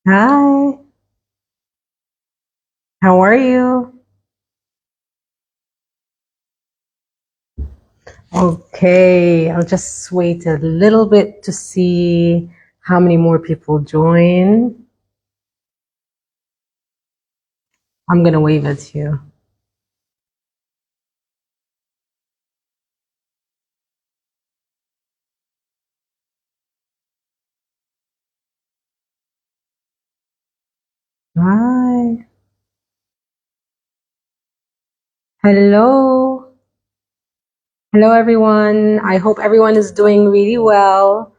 Hi, how are you? Okay, I'll just wait a little bit to see how many more people join. I'm gonna wave at you. Hi. Hello. Hello, everyone. I hope everyone is doing really well.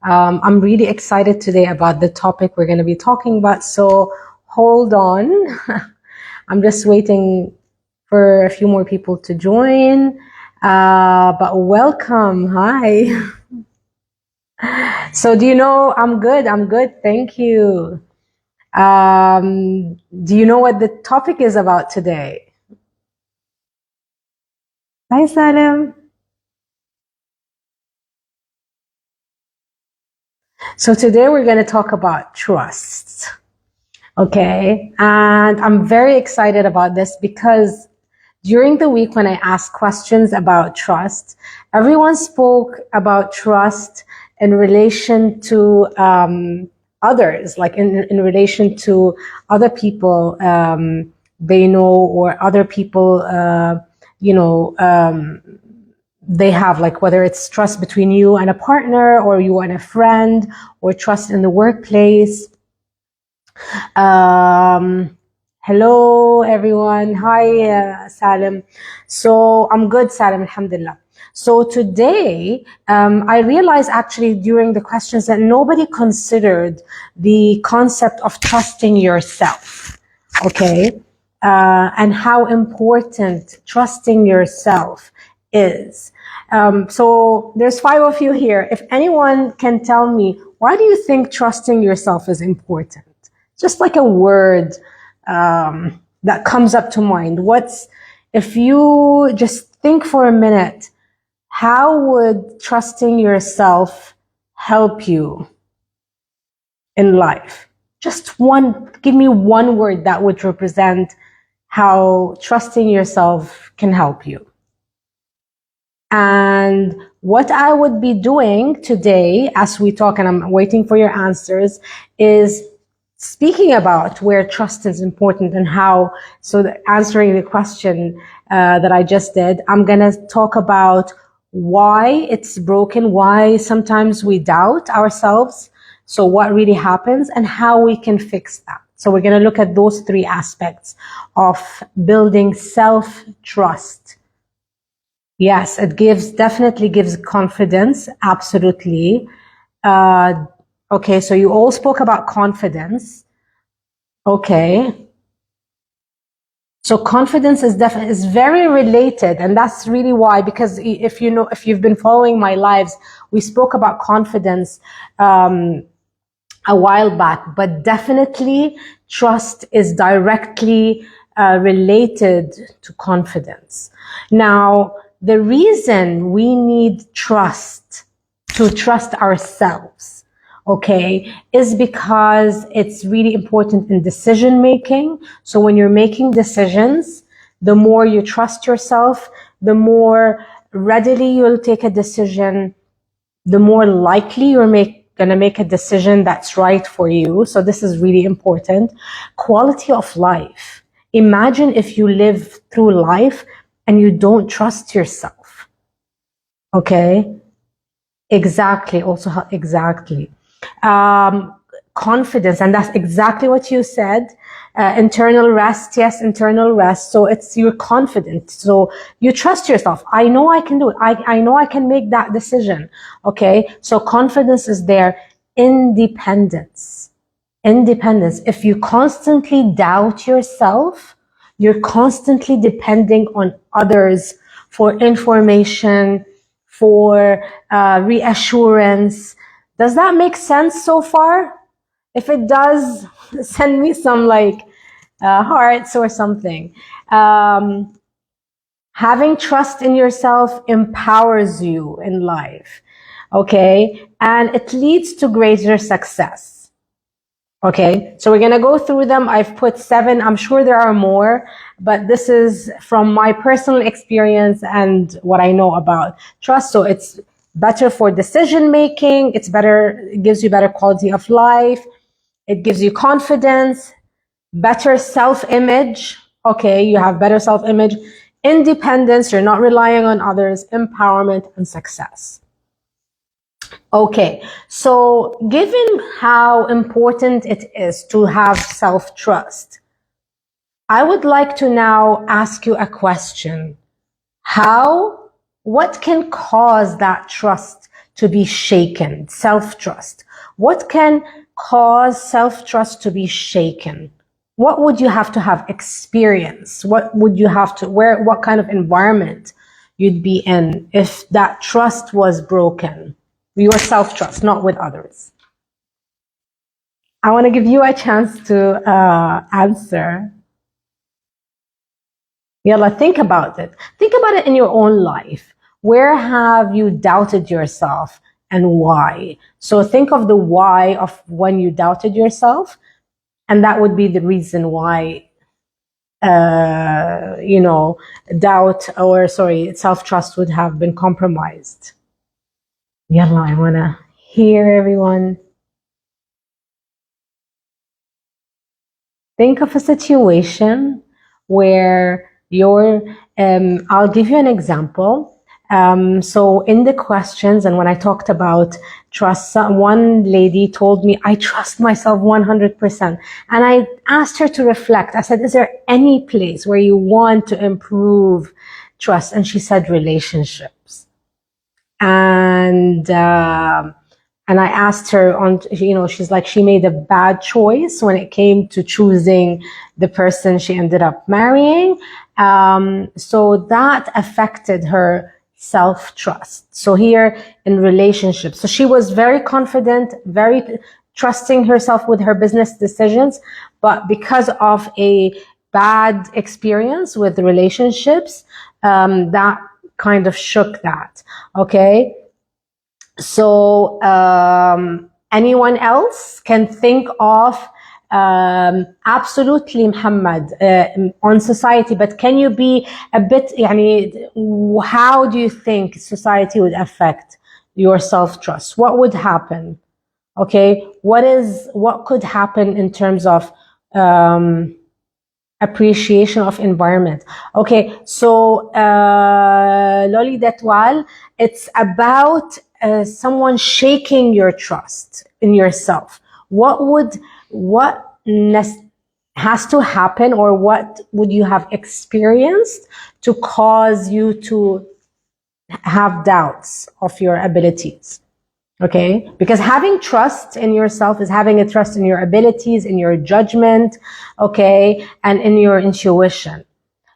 I'm really excited today about the topic we're going to be talking about. So hold on. I'm just waiting for a few more people to join. But welcome. Hi. So do you know, I'm good. I'm good. Thank you. Do you know what the topic is about today? Hi, Salim. So today we're going to talk about trust. Okay. And I'm very excited about this because during the week when I asked questions about trust, everyone spoke about trust in relation to others, like in relation to other people they know, or other people, you know, they have, like whether it's trust between you and a partner, or you and a friend, or trust in the workplace. Um, Hello, everyone. Hi, Salim. So I'm good, Salim, alhamdulillah. So today, I realized actually during the questions that nobody considered the concept of trusting yourself, okay? And how important trusting yourself is. So there's five of you here. If anyone can tell me, why do you think trusting yourself is important? Just like a word that comes up to mind. If you just think for a minute, how would trusting yourself help you in life? Just one, give me one word that would represent how trusting yourself can help you. And what I would be doing today as we talk, and I'm waiting for your answers, is speaking about where trust is important and how. So answering the question that I just did, I'm going to talk about why it's broken, why sometimes we doubt ourselves. So what really happens and how we can fix that. So we're going to look at those three aspects of building self-trust. Yes, it definitely gives confidence. Absolutely. Uh, okay, so you all spoke about confidence. Okay. So confidence is very related, and that's really why, because if you've been following my lives, we spoke about confidence a while back, but definitely trust is directly related to confidence. Now, the reason we need trust to trust ourselves, okay, is because it's really important in decision making. So when you're making decisions, the more you trust yourself, the more readily you'll take a decision, the more likely you're going to make a decision that's right for you. So this is really important. Quality of life. Imagine if you live through life and you don't trust yourself. Okay. Exactly. Also, exactly. Um, Confidence, and that's exactly what you said. Internal rest, yes, internal rest. So it's you're confident. So you trust yourself. I know I can do it. I know I can make that decision. Okay. So confidence is there. Independence. Independence. If you constantly doubt yourself, you're constantly depending on others for information, for reassurance. Does that make sense so far? If it does, send me some like hearts or something. Um, Having trust in yourself empowers you in life, okay? And it leads to greater success. Okay, so we're going to go through them. I've put 7. I'm sure there are more, but this is from my personal experience and what I know about trust. So it's better for decision making. It's better, it gives you better quality of life. It gives you confidence, better self-image. Okay, you have better self-image, independence. You're not relying on others, empowerment, and success. Okay, so given how important it is to have self-trust, I would like to now ask you a question. What can cause that trust to be shaken? Self-trust. What can cause self-trust to be shaken? What would you have to have experienced? What would you have to, what kind of environment you'd be in if that trust was broken? Your self-trust, not with others. I want to give you a chance to answer. Yalla, think about it. Think about it in your own life. Where have you doubted yourself and why? So think of the why of when you doubted yourself, and that would be the reason why, self-trust would have been compromised. Yalla, I want to hear everyone. Think of a situation where I'll give you an example. So in the questions, and when I talked about trust, one lady told me, I trust myself 100%. And I asked her to reflect. I said, is there any place where you want to improve trust? And she said, relationships. And I asked her she's like, she made a bad choice when it came to choosing the person she ended up marrying. So that affected her self-trust. So here in relationships, so she was very confident, very trusting herself with her business decisions, but because of a bad experience with relationships, that kind of shook that. Okay. So anyone else can think of absolutely, Muhammad, on society, but can you be a bit, how do you think society would affect your self-trust? What would happen? Okay, what could happen in terms of appreciation of environment? Okay, so Loli Detwal, it's about someone shaking your trust in yourself. What has to happen, or what would you have experienced to cause you to have doubts of your abilities? Okay, because having trust in yourself is having a trust in your abilities, in your judgment, okay, and in your intuition.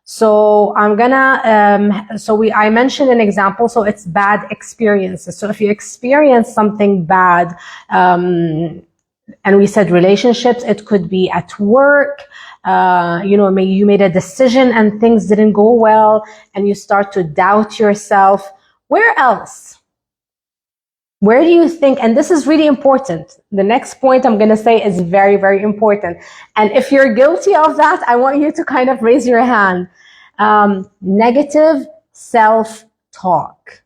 So I'm gonna, I mentioned an example, so it's bad experiences. So if you experience something bad, and we said relationships, it could be at work, maybe you made a decision and things didn't go well and you start to doubt yourself. Where else? Where do you think, and this is really important, the next point I'm going to say is very, very important. And if you're guilty of that, I want you to kind of raise your hand. Negative self-talk.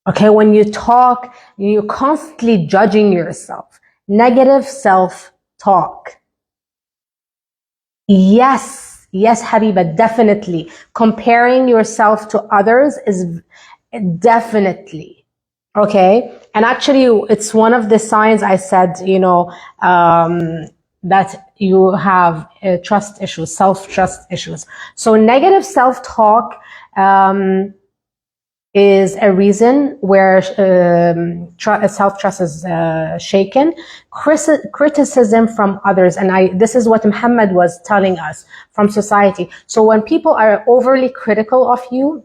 Okay, when you talk, you're constantly judging yourself. Negative self-talk. Yes, Habiba, definitely. Comparing yourself to others is definitely. Okay, and actually it's one of the signs I said, that you have trust issues, self-trust issues. So negative self-talk is a reason where self-trust is shaken. Criticism from others, and this is what Muhammad was telling us, from society. So when people are overly critical of you,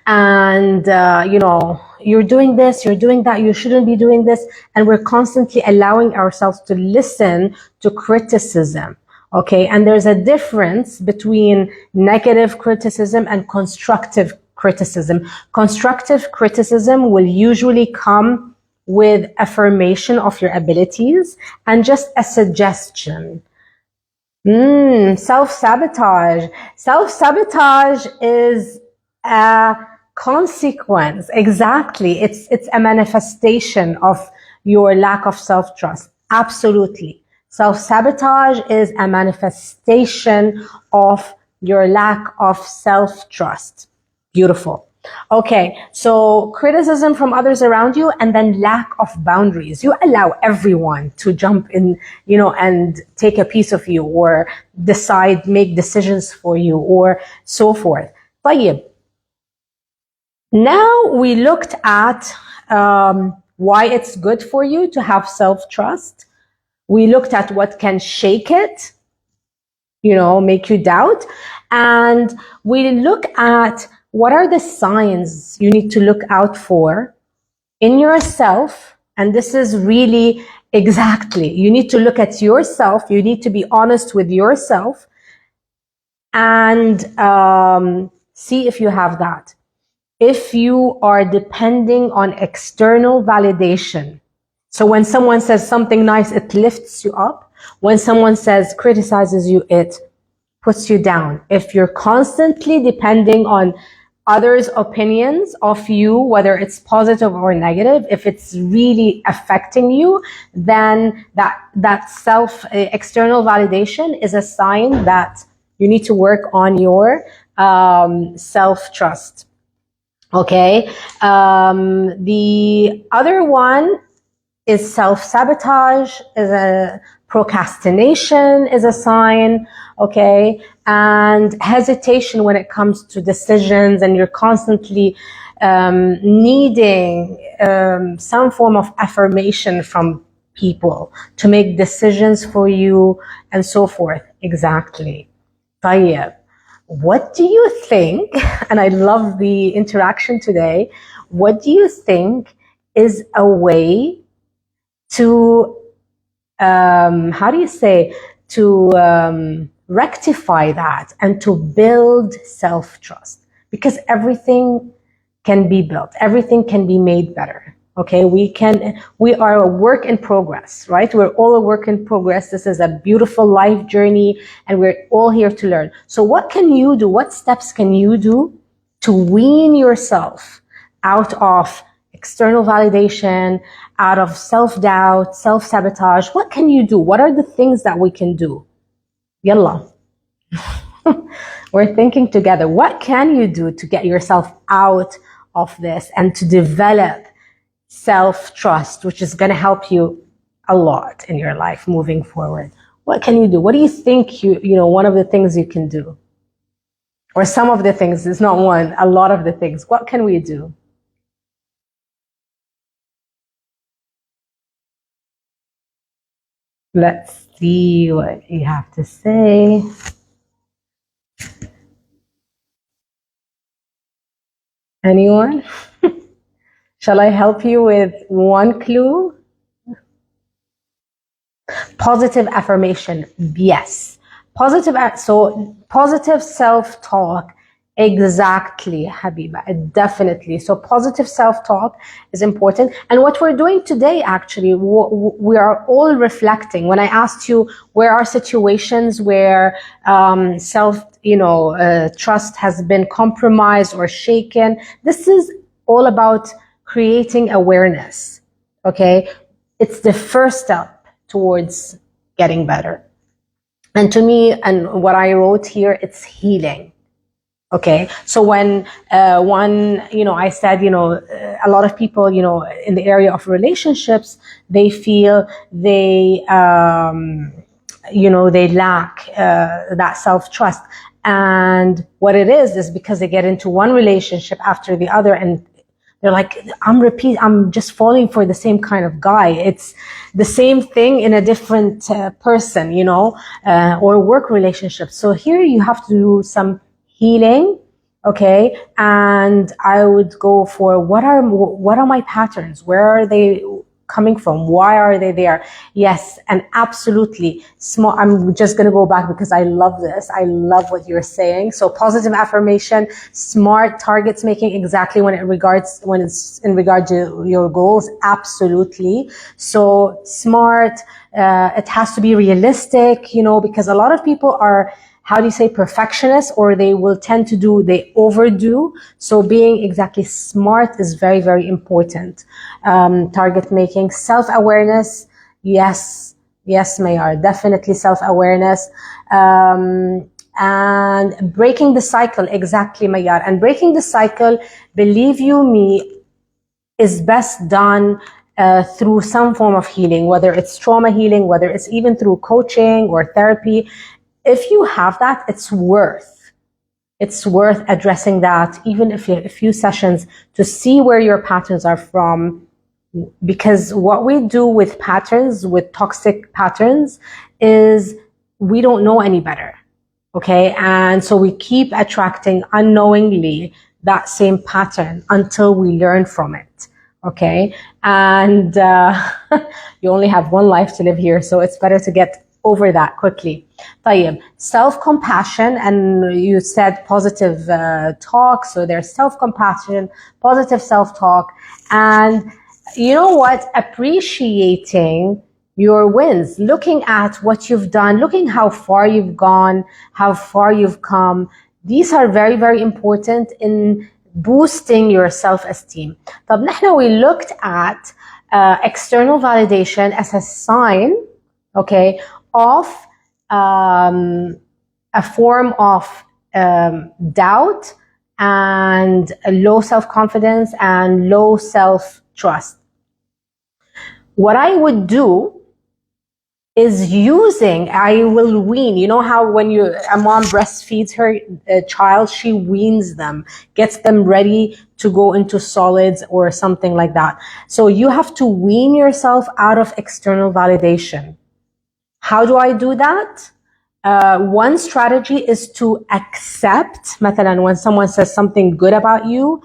and you're doing this, you're doing that, you shouldn't be doing this, and we're constantly allowing ourselves to listen to criticism. Okay, and there's a difference between negative criticism and constructive criticism. Constructive criticism will usually come with affirmation of your abilities and just a suggestion. Self-sabotage. Self-sabotage is a consequence. Exactly. It's a manifestation of your lack of self-trust. Absolutely. Self-sabotage is a manifestation of your lack of self-trust. Beautiful. Okay, so criticism from others around you, and then lack of boundaries. You allow everyone to jump in, and take a piece of you or make decisions for you or so forth. طيب. Now we looked at why it's good for you to have self-trust. We looked at what can shake it, make you doubt. And we look at what are the signs you need to look out for in yourself. And this is really exactly, you need to look at yourself. You need to be honest with yourself and see if you have that. If you are depending on external validation, so when someone says something nice, it lifts you up. When someone criticizes you, it puts you down. If you're constantly depending on others' opinions of you, whether it's positive or negative, if it's really affecting you, then that external validation is a sign that you need to work on your self-trust. Okay. The other one is self-sabotage, is a procrastination is a sign, okay? And hesitation when it comes to decisions, and you're constantly needing some form of affirmation from people to make decisions for you and so forth. Exactly. طيب. What do you think, and I love the interaction today, what do you think is a way to, rectify that and to build self-trust? Because everything can be built, everything can be made better. Okay, we are a work in progress, right? We're all a work in progress. This is a beautiful life journey and we're all here to learn. So what can you do? What steps can you do to wean yourself out of external validation, out of self-doubt, self-sabotage? What can you do? What are the things that we can do? Yalla. We're thinking together. What can you do to get yourself out of this and to develop self-trust, which is going to help you a lot in your life moving forward? What can you do? What do you think one of the things you can do? Or some of the things, it's not one, a lot of the things. What can we do? Let's see what you have to say. Anyone? Shall I help you with one clue? Positive affirmation. Yes. Positive self-talk. Exactly, Habiba. Definitely. So positive self-talk is important. And what we're doing today, actually, we are all reflecting. When I asked you where are situations where trust has been compromised or shaken, this is all about creating awareness. Okay? It's the first step towards getting better. And to me, and what I wrote here, it's healing. Okay, so when I said, a lot of people, in the area of relationships, they feel they lack that self-trust. And what it is because they get into one relationship after the other, and they're like, I'm just falling for the same kind of guy. It's the same thing in a different person, or work relationship. So here you have to do some healing, okay? And I would go for what are my patterns? Where are they coming from? Why are they there? Yes, and absolutely. Small. I'm just going to go back because I love this. I love what you're saying. So positive affirmation, smart targets making, exactly when it's in regard to your goals. Absolutely. So smart. It has to be realistic, because a lot of people are, how do you say, perfectionists, or they overdo. So being exactly smart is very, very important. Target making, self-awareness. Yes, Mayar, definitely self-awareness. And breaking the cycle, exactly, Mayar. And breaking the cycle, believe you me, is best done through some form of healing, whether it's trauma healing, whether it's even through coaching or therapy. If you have that, it's worth addressing that, even if a few sessions, to see where your patterns are from. Because what we do with patterns, with toxic patterns, is we don't know any better. Okay. And so we keep attracting unknowingly that same pattern until we learn from it. Okay. And you only have one life to live here. So it's better to get over that quickly. طيب, self-compassion, and you said positive talk. So there's self-compassion, positive self-talk, and you know what? Appreciating your wins, looking at what you've done, looking how far you've gone, how far you've come. These are very, very important in boosting your self-esteem. طب نحن we looked at external validation as a sign, okay, of a form of doubt and a low self-confidence and low self-trust. What I would do is I will wean. You know how when a mom breastfeeds her child, she weans them, gets them ready to go into solids or something like that. So you have to wean yourself out of external validation. How do I do that? One strategy is to accept, مثلا, when someone says something good about you,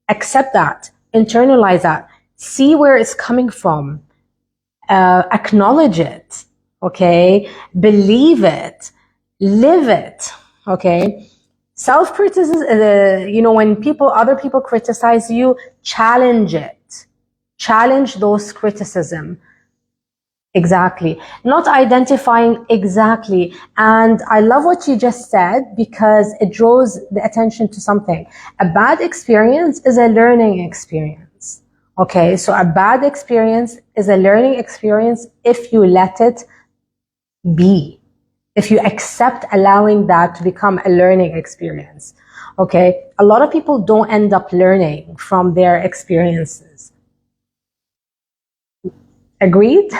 accept that, internalize that, see where it's coming from, acknowledge it, okay? Believe it, live it, okay? Self-criticism, when other people criticize you, challenge it. Challenge those criticism. Exactly. Not identifying exactly. And I love what you just said, because it draws the attention to something. A bad experience is a learning experience. Okay, so a bad experience is a learning experience if you let it be. If you accept allowing that to become a learning experience. Okay, a lot of people don't end up learning from their experiences. Agreed?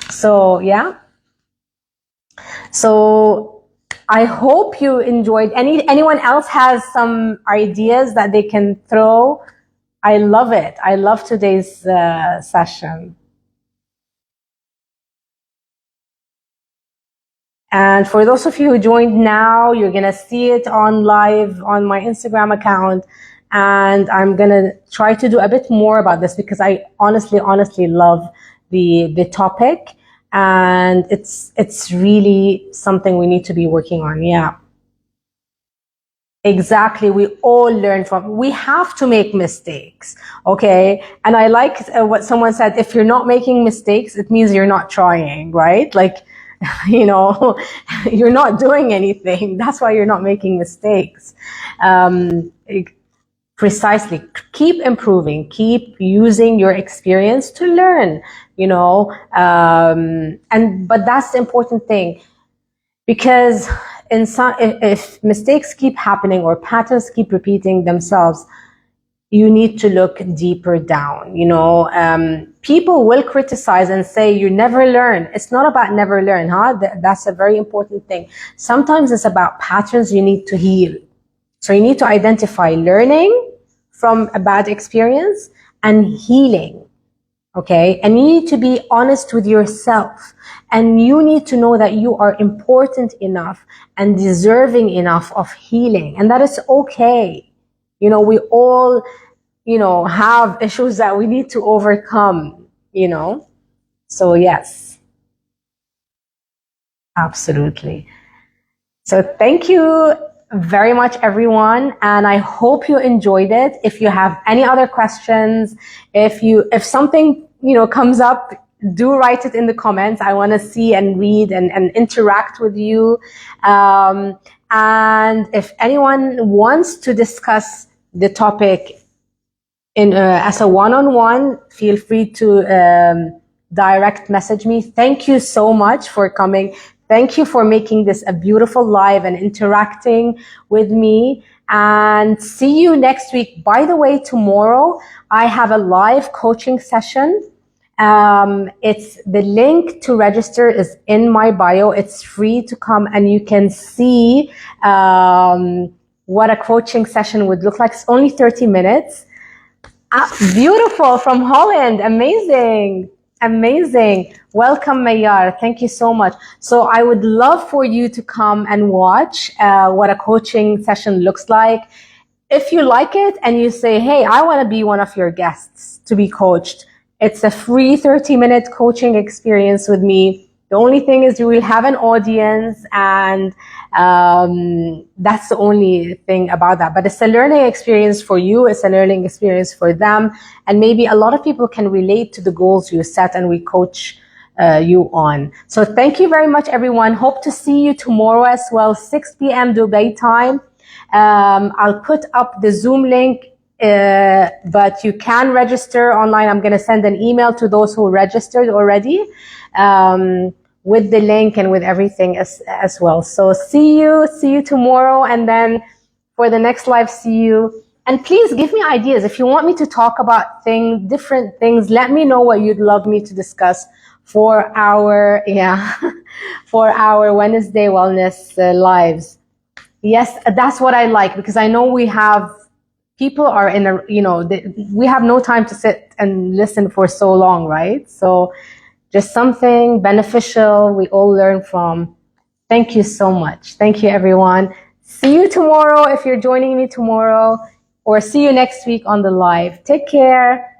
So, yeah. So I hope you enjoyed. Anyone else has some ideas that they can throw? I love it. I love today's session. And for those of you who joined now, you're going to see it on live on my Instagram account. And I'm going to try to do a bit more about this, because I honestly love the topic. And it's really something we need to be working on. Yeah. Exactly. We all learn we have to make mistakes. Okay. And I like what someone said, if you're not making mistakes, it means you're not trying, right? Like, you're not doing anything. That's why you're not making mistakes. Precisely. Keep improving, keep using your experience to learn, but that's the important thing, because if mistakes keep happening or patterns keep repeating themselves, you need to look deeper down. People will criticize and say you never learn. It's not about never learn, huh? That's a very important thing. Sometimes it's about patterns you need to heal. So you need to identify learning from a bad experience and healing. Okay. And you need to be honest with yourself, and you need to know that you are important enough and deserving enough of healing, and that is okay. We all have issues that we need to overcome, So yes, absolutely. So thank you very much, everyone. And I hope you enjoyed it. If you have any other questions, if something, comes up, do write it in the comments. I want to see and read and interact with you. And if anyone wants to discuss the topic as a one-on-one, feel free to direct message me. Thank you so much for coming. Thank you for making this a beautiful live and interacting with me. And see you next week. By the way, tomorrow I have a live coaching session. It's the link to register is in my bio. It's free to come, and you can see what a coaching session would look like. It's only 30 minutes. Beautiful, from Holland. Amazing. Welcome, Mayar. Thank you so much. So I would love for you to come and watch what a coaching session looks like. If you like it and you say, hey, I want to be one of your guests to be coached, it's a free 30-minute coaching experience with me. The only thing is you will have an audience, and that's the only thing about that. But it's a learning experience for you. It's a learning experience for them. And maybe a lot of people can relate to the goals you set and we coach you on. So thank you very much, everyone. Hope to see you tomorrow as well, 6 p.m. Dubai time. I'll put up the Zoom link, but you can register online. I'm going to send an email to those who registered already. With the link and with everything as well. So see you tomorrow. And then for the next live, see you. And please give me ideas. If you want me to talk about different things, let me know what you'd love me to discuss for our, for our Wednesday wellness lives. Yes, that's what I like, because I know people are we have no time to sit and listen for so long, right? So just something beneficial we all learn from. Thank you so much. Thank you, everyone. See you tomorrow if you're joining me tomorrow, or see you next week on the live. Take care.